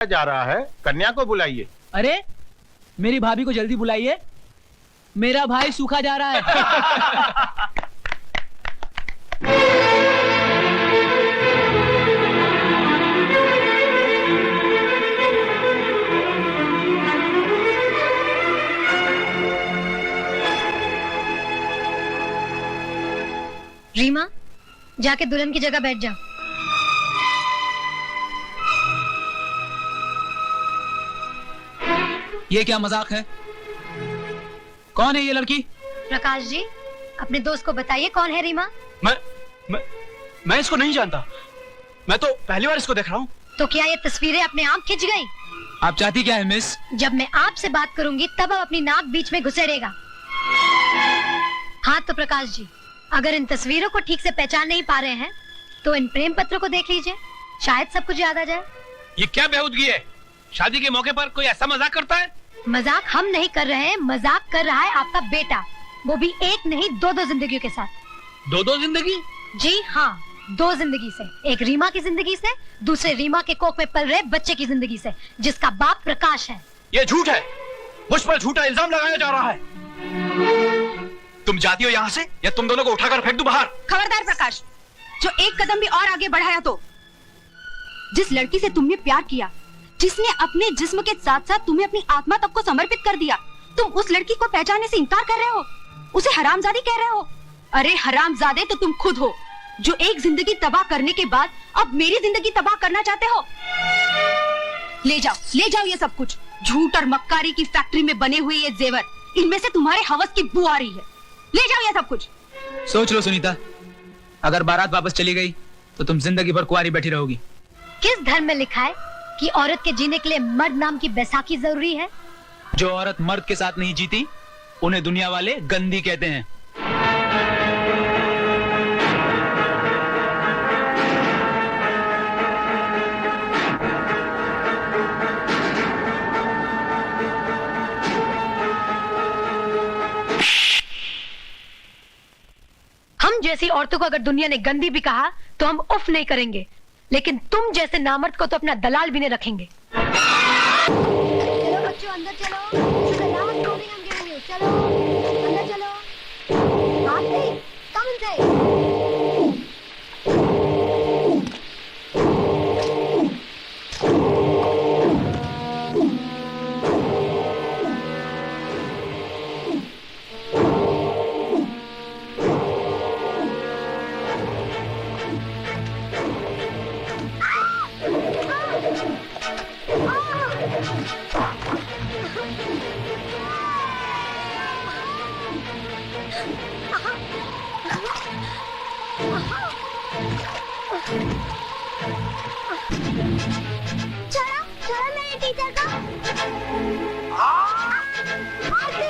जा रहा है, कन्या को बुलाइए। अरे मेरी भाभी को जल्दी बुलाइए, मेरा भाई सूखा जा रहा है। रीमा, जाके दुल्हन की जगह बैठ जा। ये क्या मजाक है? कौन है ये लड़की? प्रकाश जी, अपने दोस्त को बताइए कौन है रीमा। मैं इसको नहीं जानता। मैं तो पहली बार इसको देख रहा हूँ। तो क्या ये तस्वीरें अपने आप खिंच गई? आप चाहती क्या है मिस? जब मैं आपसे बात करूंगी तब आप अपनी नाक बीच में घुसेड़ेगा। हाँ तो प्रकाश जी, अगर इन तस्वीरों को ठीक से पहचान नहीं पा रहे हैं तो इन प्रेम पत्रों को देख लीजिए, शायद सब कुछ याद आ जाए। ये क्या बेहूदगी है? शादी के मौके पर कोई ऐसा मजाक करता है? मजाक हम नहीं कर रहे हैं, मजाक कर रहा है आपका बेटा, वो भी एक नहीं दो जिंदगियों के साथ। दो जिंदगी? जी हाँ, 2 जिंदगी से। एक रीमा की जिंदगी से, दूसरे रीमा के कोख में पल रहे बच्चे की जिंदगी से, जिसका बाप प्रकाश है। ये झूठ है, मुझ पर झूठा इल्जाम लगाया जा रहा है। तुम जाती हो यहाँ से या तुम दोनों को उठाकर फेंक दूं बाहर। खबरदार प्रकाश, जो एक कदम भी और आगे बढ़ाया तो। जिस लड़की से तुमने प्यार किया, जिसने अपने जिस्म के साथ साथ तुम्हें अपनी आत्मा तक को समर्पित कर दिया, तुम उस लड़की को पहचानने से इनकार कर रहे हो, उसे हरामजादी कह रहे हो। अरे हरामजादे तो तुम खुद हो, जो एक जिंदगी तबाह करने के बाद अब मेरी जिंदगी तबाह करना चाहते हो। ले जाओ ये सब कुछ। झूठ और मक्कारी की फैक्ट्री में बने हुए ये जेवर, इनमें से तुम्हारे हवस की बू आ रही है। ले जाओ ये सब कुछ। सोच लो सुनीता, अगर बारात वापस चली गई तो तुम जिंदगी भर कुंवारी बैठी रहोगी। किस धर्म में लिखा है कि औरत के जीने के लिए मर्द नाम की बैसाखी जरूरी है? जो औरत मर्द के साथ नहीं जीती उन्हें दुनिया वाले गंदी कहते हैं। हम जैसी औरतों को अगर दुनिया ने गंदी भी कहा तो हम उफ नहीं करेंगे, लेकिन तुम जैसे नामर्द को तो अपना दलाल भी नहीं रखेंगे। चलो बच्चों अंदर चलो, चलो अंदर चलो। आरती, come inside। छोड़ो मेरे टीचर को। आरती, आरती,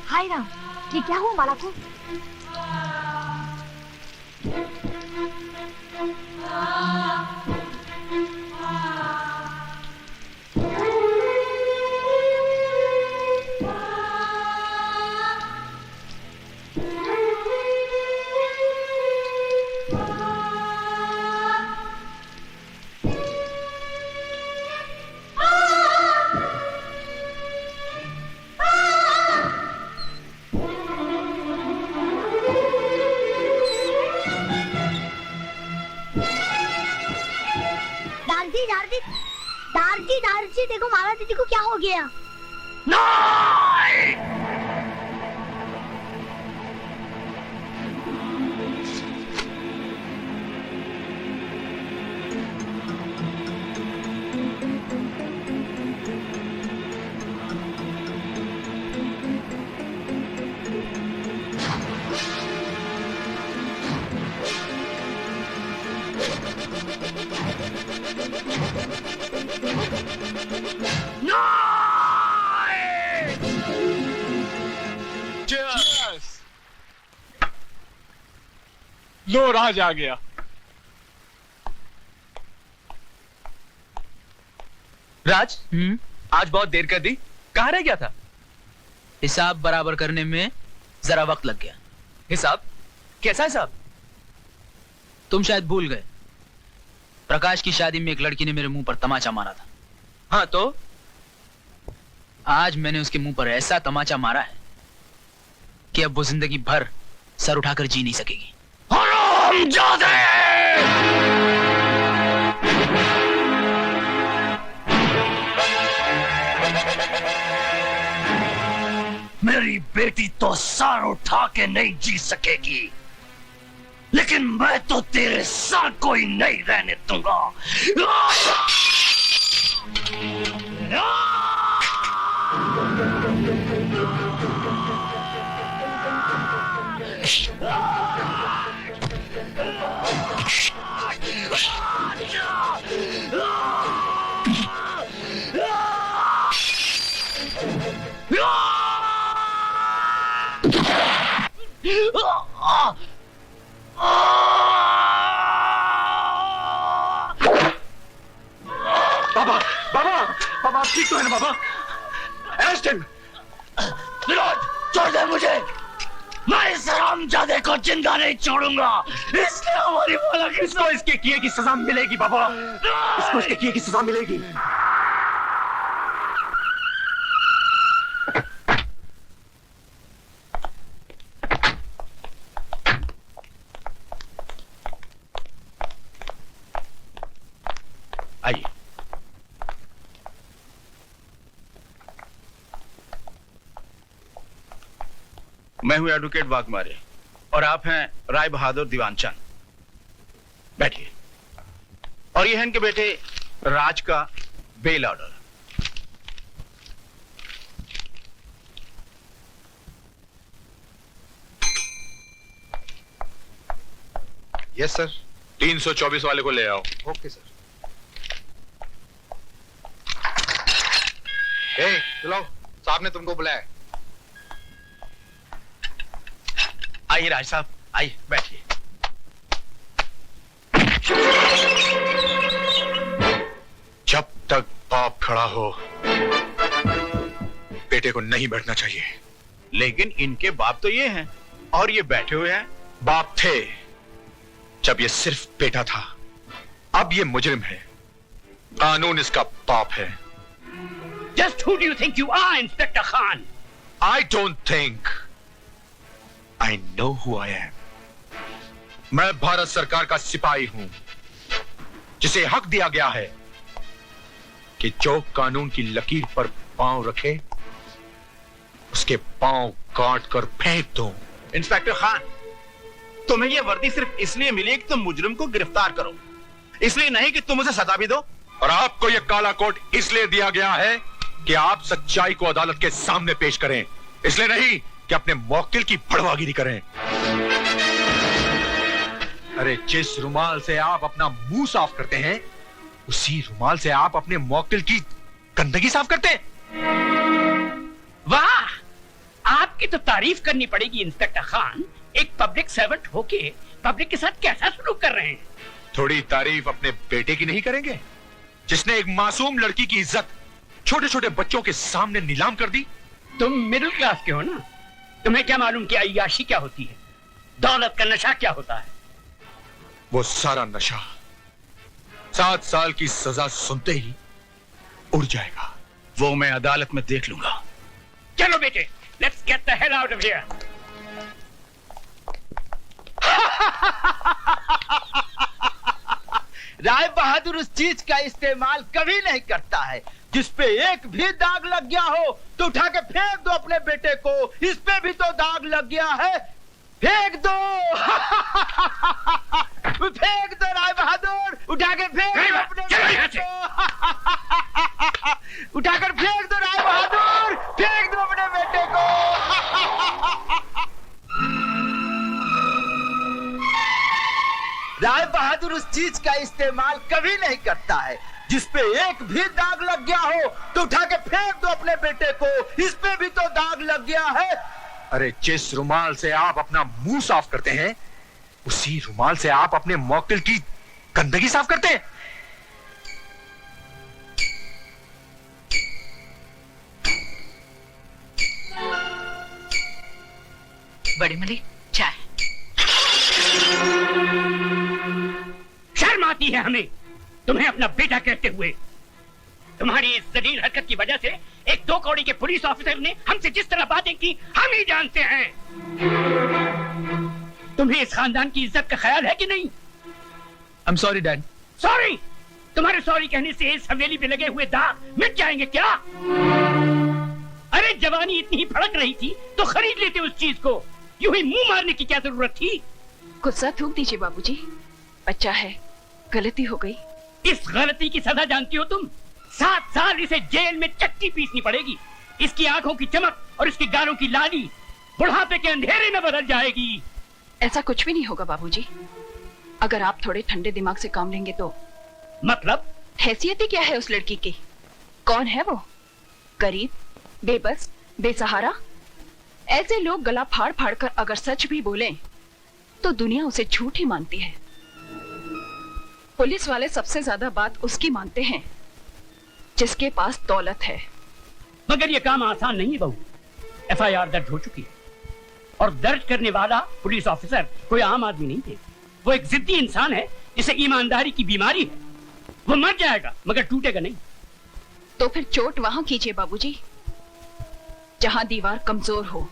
हाय राम, ये क्या हुआ माला को? दारजी देखो माला दीदी को क्या हो गया? लो राज आ गया। राज, आज बहुत देर कर दी, कहाँ रह गया था? हिसाब बराबर करने में जरा वक्त लग गया। हिसाब? कैसा हिसाब? तुम शायद भूल गए, प्रकाश की शादी में एक लड़की ने मेरे मुंह पर तमाचा मारा था। हाँ तो? आज मैंने उसके मुंह पर ऐसा तमाचा मारा है कि अब वो जिंदगी भर सर उठाकर जी नहीं सकेगी। मेरी बेटी तो सर उठा के नहीं जी सकेगी, लेकिन मैं तो तेरे सर को ही नहीं रहने दूंगा। बाबा, बाबा, बाबा ठीक तो है ना बाबा? Arrest him. विनोद, छोड़ दे मुझे, मैं इस हरामजादे को जिंदा नहीं छोड़ूंगा। इसने हमारी माला की इसको इसके किए की सजा मिलेगी बाबा, इसको इसके किए की सजा मिलेगी। आइए। मैं हूं एडवोकेट वाघमारे और आप हैं राय बहादुर दीवानचंद। बैठिए। और ये है इनके बेटे राज का बेल ऑर्डर। Yes sir. 324 वाले को ले आओ। Okay sir. चलो, साहब ने तुमको बुलाया। आइए राज साहब, आइए बैठिए। जब तक बाप खड़ा हो बेटे को नहीं बैठना चाहिए। लेकिन इनके बाप तो ये हैं और ये बैठे हुए हैं। बाप थे जब ये सिर्फ बेटा था, अब ये मुजरिम है। कानून इसका बाप है। Just who do you think you are, Inspector Khan? I don't think. I know who I am. मैं भारत सरकार का सिपाही हूं, जिसे हक दिया गया है कि जो कानून की लकीर पर पांव रखे उसके पांव काट कर फेंक दो। इंस्पेक्टर खान, तुम्हें यह वर्दी सिर्फ इसलिए मिली है कि तुम मुजरिम को गिरफ्तार करो, इसलिए नहीं कि तुम उसे सजा भी दो। और आपको यह काला कोट इसलिए दिया गया है कि आप सच्चाई को अदालत के सामने पेश करें, इसलिए नहीं कि अपने मौकिल की भड़वागिरी करें। अरे जिस रुमाल से आप अपना मुंह साफ करते हैं, उसी रुमाल से आप अपने मौक्किल की गंदगी साफ करते हैं। वाह, आपकी तो तारीफ करनी पड़ेगी इंस्पेक्टर खान। एक पब्लिक सर्वेंट होके पब्लिक के साथ कैसा सलूक कर रहे हैं। थोड़ी तारीफ अपने बेटे की नहीं करेंगे, जिसने एक मासूम लड़की की इज्जत छोटे छोटे बच्चों के सामने नीलाम कर दी। तुम मिडिल क्लास के हो ना, तुम्हें क्या मालूम कि अय्याशी क्या होती है, दौलत का नशा क्या होता है। वो सारा नशा 7 साल की सजा सुनते ही उड़ जाएगा। वो मैं अदालत में देख लूंगा। चलो बेटे, let's get the hell out of here. Rai Bahadur उस चीज का इस्तेमाल कभी नहीं करता है जिस पे एक भी दाग लग गया हो तो उठा के फेंक दो अपने बेटे को। इस पे भी तो दाग लग गया है, फेंक दो। फेंक दो राय बहादुर, उठा के फेंक दो अपने बेटे को। उठाकर फेंक दो राय बहादुर, फेंक दो अपने बेटे को। राय बहादुर उस चीज का इस्तेमाल कभी नहीं करता है जिस पे एक भी दाग लग गया हो तो उठा के फेंक दो अपने बेटे को। इस पे भी तो दाग लग गया है। अरे जिस रुमाल से आप अपना मुंह साफ करते हैं, उसी रुमाल से आप अपने मौक्किल की गंदगी साफ करते हैं। बड़ी मलिक, चाय। शर्म आती है हमें तुम्हें अपना बेटा कहते हुए। तुम्हारी इस जलील हरकत की वजह से एक 2 कौड़ी के पुलिस ऑफिसर ने हमसे जिस तरह बातें की हम ही जानते हैं। तुम्हें इस खानदान की इज्जत का ख्याल है कि नहीं? I am sorry dad. Sorry? तुम्हारे सॉरी कहने से इस हवेली पे लगे हुए दाग मिट जाएंगे क्या? अरे जवानी इतनी ही फड़क रही थी तो खरीद लेते उस चीज को। यूं ही मुंह मारने की क्या जरूरत थी? गुस्सा थूक दीजिए बाबूजी, बच्चा है, गलती हो गई। इस गलती की सजा जानती हो तुम? 7 साल इसे जेल में चक्की पीसनी पड़ेगी। इसकी आंखों की चमक और इसके गालों की लाली बुढ़ापे के अंधेरे में बदल जाएगी। ऐसा कुछ भी नहीं होगा बाबूजी, अगर आप थोड़े ठंडे दिमाग से काम लेंगे तो। मतलब? हैसियत ही क्या है उस लड़की की? कौन है वो? गरीब, बेबस, बेसहारा। ऐसे लोग गला फाड़ फाड़ कर अगर सच भी बोलें तो दुनिया उसे झूठ ही मानती है। पुलिस वाले सबसे ज्यादा बात उसकी मानते हैं जिसके पास दौलत है। मगर ये काम आसान नहीं है बहू। FIR दर्ज हो चुकी है और दर्ज करने वाला पुलिस ऑफिसर कोई आम आदमी नहीं है। वो एक जिद्दी इंसान है जिसे ईमानदारी की बीमारी है। वो मर जाएगा मगर टूटेगा नहीं। तो फिर चोट वहां कीजिए बाबूजी जहां दीवार कमजोर हो।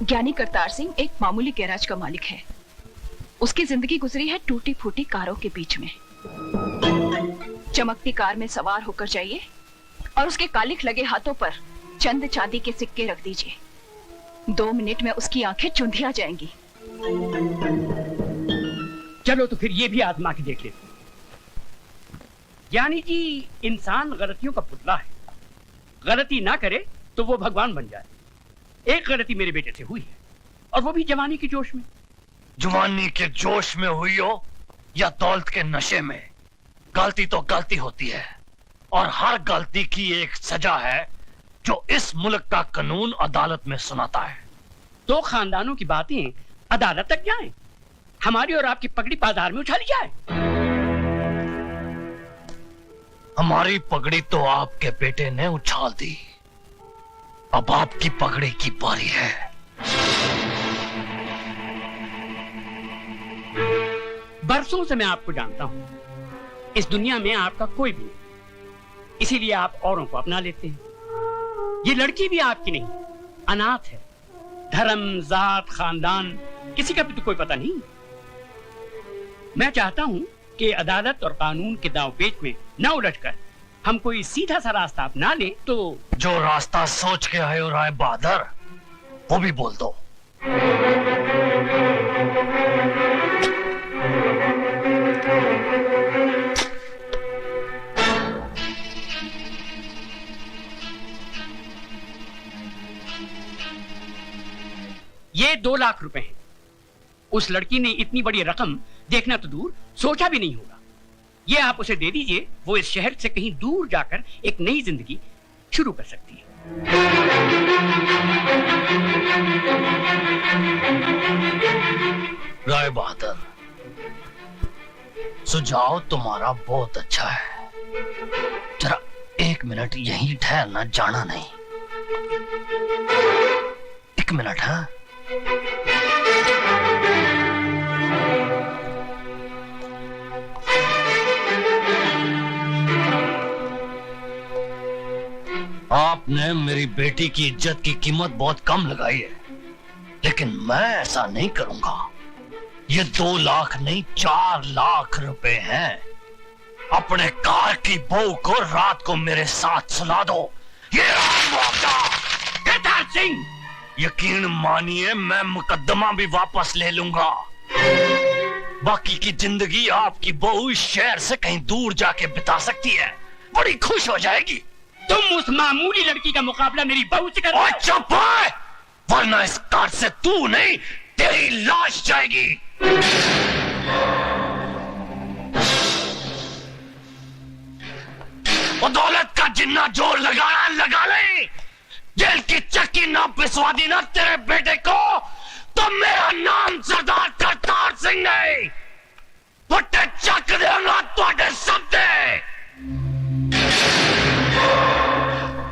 ज्ञानी करतार सिंह एक मामूली गैराज का मालिक है। उसकी जिंदगी गुजरी है टूटी फूटी कारों के बीच में। चमकती कार में सवार होकर जाइए और उसके कालिख लगे हाथों पर चंद चांदी के सिक्के रख दीजिए। 2 मिनट में उसकी आंखें चुंधिया जाएंगी। चलो तो फिर ये भी आजमा के देख लेते। ज्ञानी जी, इंसान गलतियों का पुतला है। गलती ना करे तो वो भगवान बन जाए। एक गलती मेरे बेटे से हुई है और वो भी जवानी के जोश में। जवानी के जोश में हुई हो या दौलत के नशे में, गलती तो गलती होती है और हर गलती की एक सजा है जो इस मुल्क का कानून अदालत में सुनाता है। 2 खानदानों की बातें अदालत तक जाएं, हमारी और आपकी पगड़ी बाजार में उछाली जाए। हमारी पगड़ी तो आपके बेटे ने उछाल दी, अब आपकी पगड़ी की बारी है। बरसों से मैं आपको जानता हूं। इस दुनिया में आपका कोई भी नहीं, इसीलिए आप औरों को अपना लेते हैं। ये लड़की भी आपकी नहीं, अनाथ है। धर्म, जात, खानदान किसी का भी तो कोई पता नहीं। मैं चाहता हूं कि अदालत और कानून के दांव पेच में न उलझकर हम कोई सीधा सा रास्ता अपना ले तो। जो रास्ता सोच के आए हो राय बहादुर, वो भी बोल दो। ये 2 लाख रुपए हैं। उस लड़की ने इतनी बड़ी रकम देखना तो दूर सोचा भी नहीं होगा। ये आप उसे दे दीजिए, वो इस शहर से कहीं दूर जाकर एक नई जिंदगी शुरू कर सकती है। राय बहादुर, सुझाव तुम्हारा बहुत अच्छा है। जरा 1 मिनट यहीं ठहरना, जाना नहीं। 1 मिनट। हाँ, आपने मेरी बेटी की इज्जत की कीमत बहुत कम लगाई है, लेकिन मैं ऐसा नहीं करूंगा। ये 2 लाख नहीं 4 लाख रुपए हैं। अपने कार की बहू को रात को मेरे साथ सुला दो। ये केदार सिंह, यकीन मानिए मैं मुकदमा भी वापस ले लूंगा। बाकी की जिंदगी आपकी बहू इस शहर से कहीं दूर जाके बिता सकती है, बड़ी खुश हो जाएगी। तुम उस मामूली लड़की का मुकाबला मेरी बहू से कर रहे हो। चुप है, वरना इस कार से तू नहीं तेरी लाश जाएगी। वो दौलत का जिन्ना जोर लगाना लगा ले। जेल की चक्की ना पिसवा दी ना, तेरे